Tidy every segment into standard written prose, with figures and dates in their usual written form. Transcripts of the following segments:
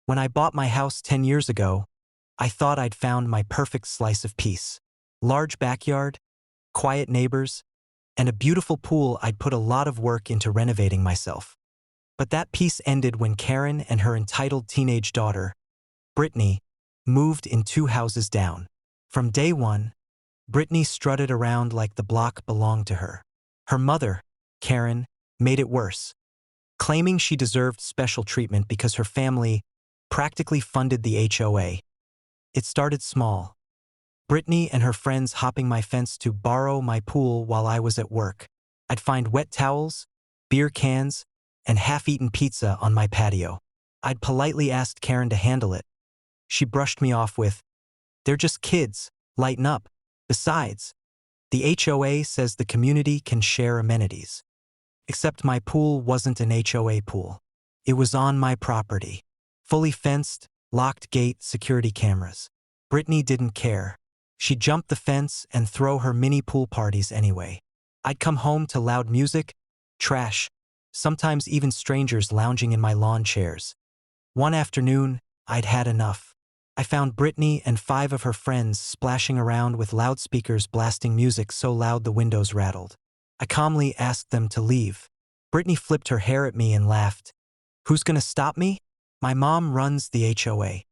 When I bought my house 10 years ago, I thought I'd found my perfect slice of peace. Large backyard, quiet neighbors, and a beautiful pool. I'd put a lot of work into renovating myself. But that peace ended when Karen and her entitled teenage daughter, Brittany, moved in 2 houses down. From day one, Brittany strutted around like the block belonged to her. Her mother, Karen, made it worse, claiming she deserved special treatment because her family practically funded the HOA. It started small. Brittany and her friends hopping my fence to borrow my pool while I was at work. I'd find wet towels, beer cans, and half-eaten pizza on my patio. I'd politely asked Karen to handle it. She brushed me off with, "They're just kids, lighten up. Besides, the HOA says the community can share amenities." Except my pool wasn't an HOA pool. It was on my property. Fully fenced, locked gate, security cameras. Brittany didn't care. She'd jump the fence and throw her mini pool parties anyway. I'd come home to loud music, trash, sometimes even strangers lounging in my lawn chairs. One afternoon, I'd had enough. I found Brittany and 5 of her friends splashing around with loudspeakers blasting music so loud the windows rattled. I calmly asked them to leave. Brittany flipped her hair at me and laughed. "Who's gonna stop me? My mom runs the HOA."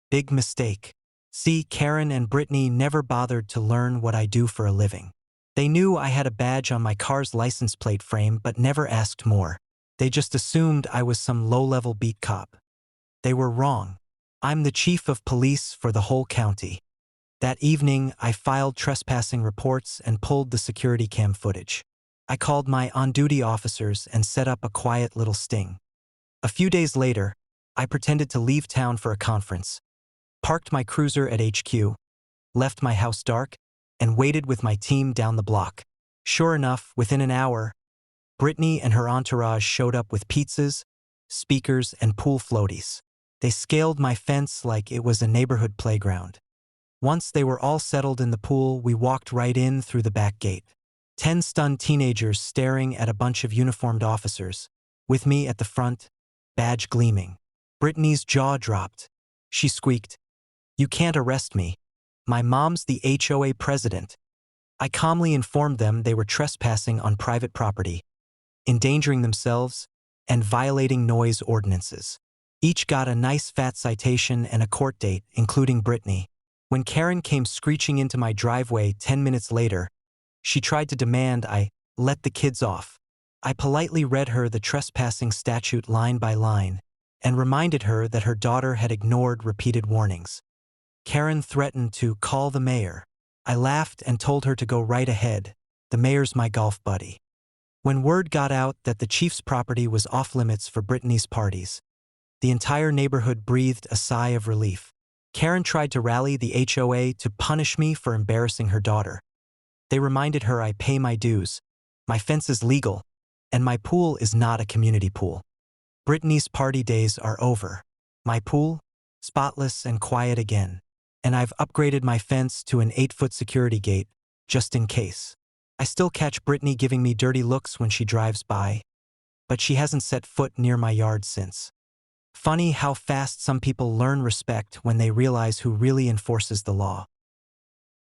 Big mistake. See, Karen and Brittany never bothered to learn what I do for a living. They knew I had a badge on my car's license plate frame but never asked more. They just assumed I was some low-level beat cop. They were wrong. I'm the chief of police for the whole county. That evening, I filed trespassing reports and pulled the security cam footage. I called my on-duty officers and set up a quiet little sting. A few days later, I pretended to leave town for a conference, parked my cruiser at HQ, left my house dark, and waited with my team down the block. Sure enough, within an hour, Brittany and her entourage showed up with pizzas, speakers, and pool floaties. They scaled my fence like it was a neighborhood playground. Once they were all settled in the pool, we walked right in through the back gate. 10 stunned teenagers staring at a bunch of uniformed officers, with me at the front, badge gleaming. Brittany's jaw dropped. She squeaked, "You can't arrest me. My mom's the HOA president." I calmly informed them they were trespassing on private property, endangering themselves, and violating noise ordinances. Each got a nice fat citation and a court date, including Brittany. When Karen came screeching into my driveway 10 minutes later, she tried to demand I let the kids off. I politely read her the trespassing statute line by line and reminded her that her daughter had ignored repeated warnings. Karen threatened to call the mayor. I laughed and told her to go right ahead. The mayor's my golf buddy. When word got out that the chief's property was off-limits for Brittany's parties, the entire neighborhood breathed a sigh of relief. Karen tried to rally the HOA to punish me for embarrassing her daughter. They reminded her I pay my dues, my fence is legal, and my pool is not a community pool. Brittany's party days are over. My pool, spotless and quiet again. And I've upgraded my fence to an 8-foot security gate, just in case. I still catch Brittany giving me dirty looks when she drives by, but she hasn't set foot near my yard since. Funny how fast some people learn respect when they realize who really enforces the law.